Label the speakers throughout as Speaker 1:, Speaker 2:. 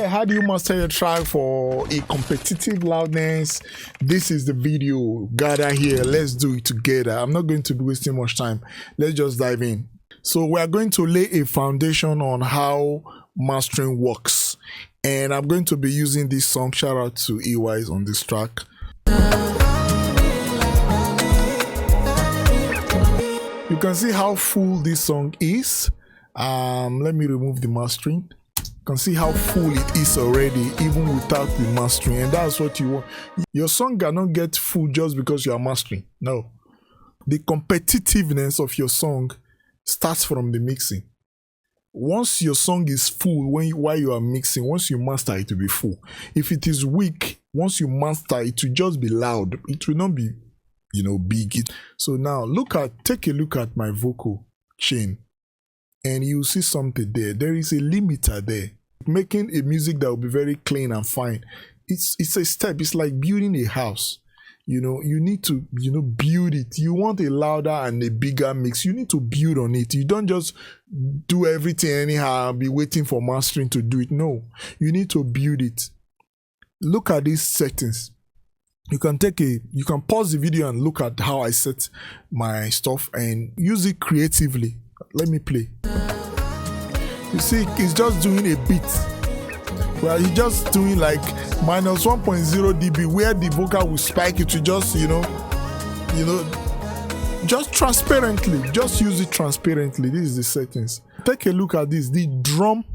Speaker 1: Yeah, how do you master your track for a competitive loudness? This is the video. Gather here, let's do it together. I'm not going to be wasting much time. Let's just dive in. So we are going to lay a foundation on how mastering works, and I'm going to be using this song. Shout out to EYs on this track. You can see how full this song is. Let me remove the mastering. You can see how full it is already, even without the mastering, and that's what you want. Your song cannot get full just because you are mastering. No, the competitiveness of your song starts from the mixing. Once your song is full, while you are mixing, once you master it will be full. If it is weak, once you master it will just be loud. It will not be, big. So now take a look at my vocal chain, and you see something there. There is a limiter there. Making a music that will be very clean and fine. It's a step. It's like building a house. You need to build it. You want a louder and a bigger mix. You need to build on it. You don't just do everything anyhow and be waiting for mastering to do it. No, you need to build it. Look at these settings. You can pause the video and look at how I set my stuff and use it creatively. Let me play. You see, it's just doing a beat. Well, he's just doing like minus 1.0 dB, where the vocal will spike. It will just, just transparently. Just use it transparently. This is the settings. Take a look at this, the drum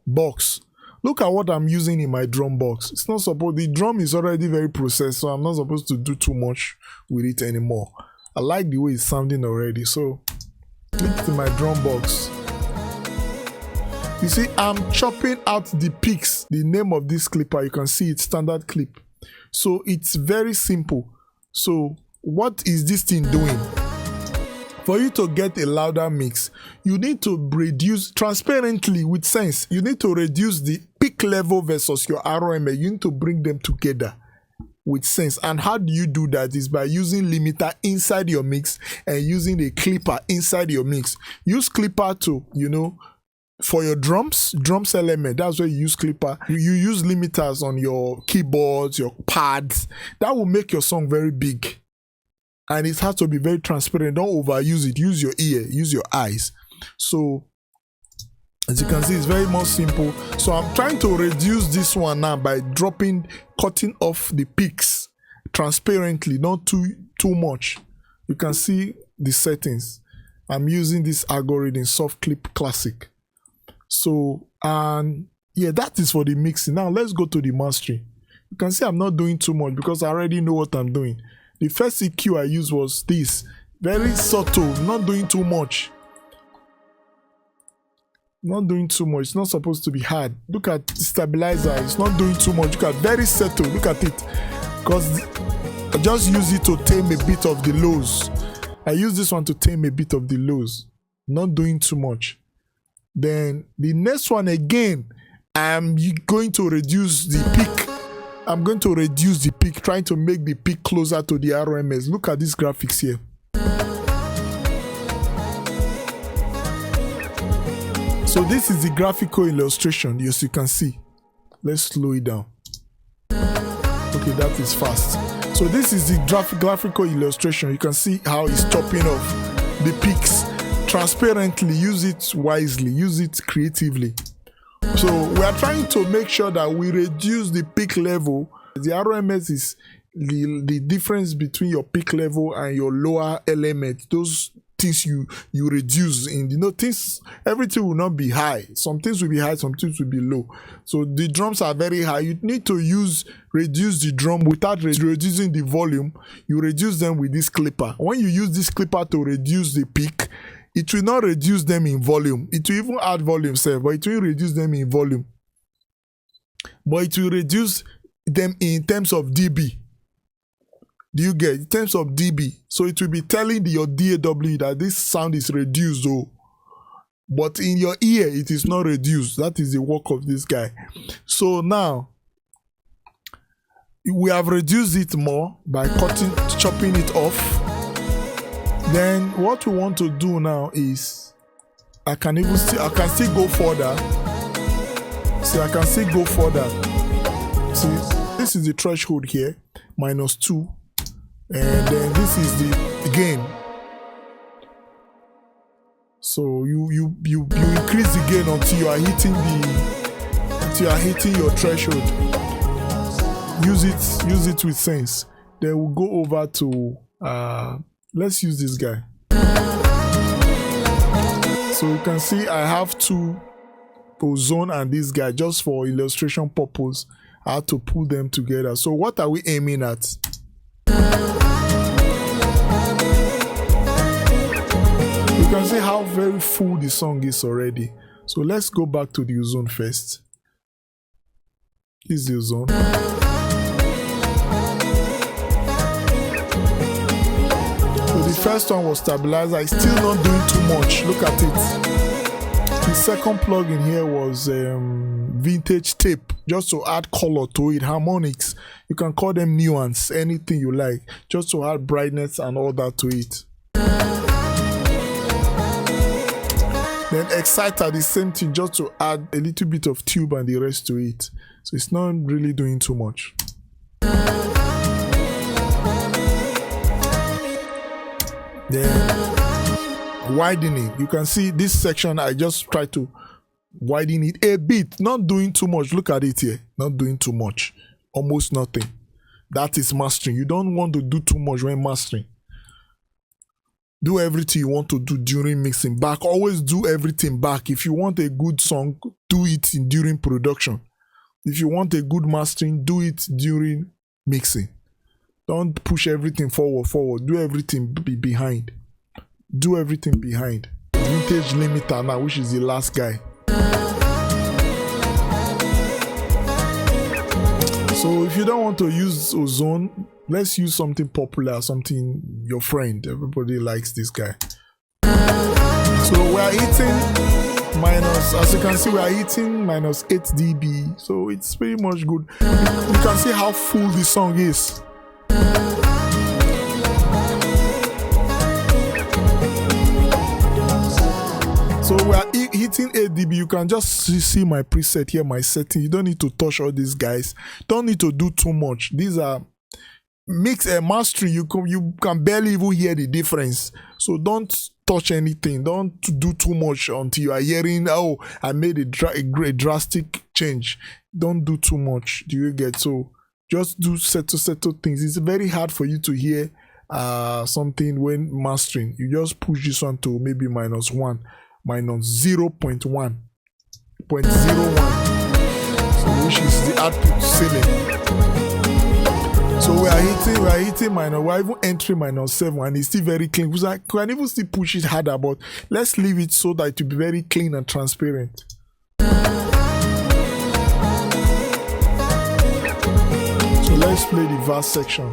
Speaker 1: box. Look at what I'm using in my drum box. It's not supposed, the drum is already very processed, so I'm not supposed to do too much with it anymore. I like the way it's sounding already, so click to my drum box. You see, I'm chopping out the picks. The name of this clipper, you can see it's standard clip. So it's very simple. So what is this thing doing? For you to get a louder mix, you need to reduce transparently with sense. You need to reduce the peak level versus your RMA. You need to bring them together with sense. And how do you do that? Is by using limiter inside your mix and using a clipper inside your mix. Use clipper to, for your drums element, that's where you use clipper. You use limiters on your keyboards, your pads. That will make your song very big. And it has to be very transparent. Don't overuse it. Use your ear, use your eyes. So, as you can see, it's very more simple. So I'm trying to reduce this one now by cutting off the peaks transparently, not too much. You can see the settings. I'm using this algorithm, Soft Clip Classic. So, and yeah, that is for the mixing. Now let's go to the mastering. You can see I'm not doing too much because I already know what I'm doing. The first EQ I used was this, very subtle, not doing too much. Not doing too much. It's not supposed to be hard. Look at the stabilizer. It's not doing too much. Look at very subtle. Look at it, because I just use it to tame a bit of the lows. I use this one to tame a bit of the lows. Not doing too much. Then the next one again, I'm going to reduce the peak. I'm going to reduce the peak, trying to make the peak closer to the RMS. Look at these graphics here. So this is the graphical illustration, as you can see. Let's slow it down. Okay, that is fast. So this is the graphical illustration. You can see how it's chopping off the peaks transparently. Use it wisely, use it creatively. So we are trying to make sure that we reduce the peak level. The RMS is the difference between your peak level and your lower element. Those things you reduce in, things, everything will not be high. Some things will be high, some things will be low. So the drums are very high. You need to reduce the drum without reducing the volume. You reduce them with this clipper. When you use this clipper to reduce the peak, it will not reduce them in volume. It will even add volume, but it will reduce them in volume. But it will reduce them in terms of dB. Do you get? In terms of dB. So it will be telling your DAW that this sound is reduced, but in your ear, it is not reduced. That is the work of this guy. So now, we have reduced it more by chopping it off. Then what we want to do now is I can still go further See, I can still go further. See, this is the threshold here, -2, and then this is the gain. So you increase the gain until you are hitting your threshold. Use it with sense. Then we'll go over to let's use this guy. So you can see I have 2 ozone and this guy just for illustration purpose. I had to pull them together. So what are we aiming at? You can see how very full the song is already. So let's go back to the ozone first. This is the ozone. So the first one was stabilizer. It's still not doing too much. Look at it. The second plugin here was vintage tape, just to add color to it. Harmonics, you can call them nuance, anything you like, just to add brightness and all that to it. Then exciter, the same thing, just to add a little bit of tube and the rest to it. So it's not really doing too much. Then widening, you can see this section, I just try to widen it a bit, not doing too much. Look at it here, not doing too much, almost nothing. That is mastering. You don't want to do too much when mastering. Do everything you want to do during mixing. Back, always do everything back. If you want a good song, do it during production. If you want a good mastering, do it during mixing. Don't push everything forward. Do everything behind. Do everything behind. Vintage limiter now, which is the last guy. So if you don't want to use ozone, let's use something popular, something your friend. Everybody likes this guy. So we are hitting minus, as you can see, we are hitting -8 dB. So it's pretty much good. You can see how full the song is. So we are hitting 8 dB. You can just see my preset here, my setting. You don't need to touch all these guys. Don't need to do too much. These are mix and mastering. You can barely even hear the difference. So don't touch anything. Don't do too much until you are hearing, oh, I made a drastic change. Don't do too much. Do you get? So just do settle things. It's very hard for you to hear something when mastering. You just push this one to maybe -1. -0.1.01, so which is the output ceiling. So we are hitting we're even entering -7, and it's still very clean. Because I can even still push it harder, but let's leave it so that it will be very clean and transparent. So let's play the verse section.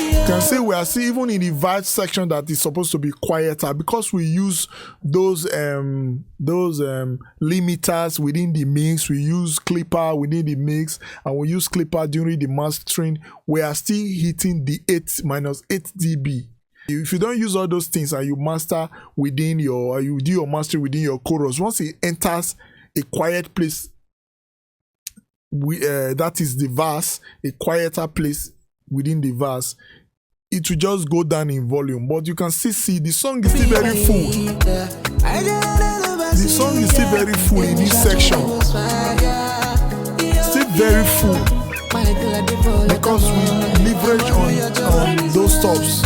Speaker 1: You can see we are seeing even in the verse section that is supposed to be quieter, because we use those limiters within the mix. We use clipper within the mix, and we use clipper during the mastering. We are still hitting the -8 dB. If you don't use all those things and you master within you do your mastering within your chorus, once it enters a quiet place, that is the verse, a quieter place within the verse, it will just go down in volume. But you can still see the song is still very full. The song is still very full in this section. Still very full, because we leverage on those stops.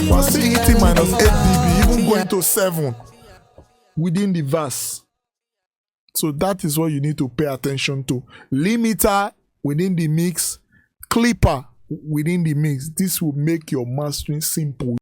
Speaker 1: We're still hitting -8 dB, even going to 7 within the verse. So that is what you need to pay attention to. Limiter within the mix, clipper within the mix. This will make your mastering simple.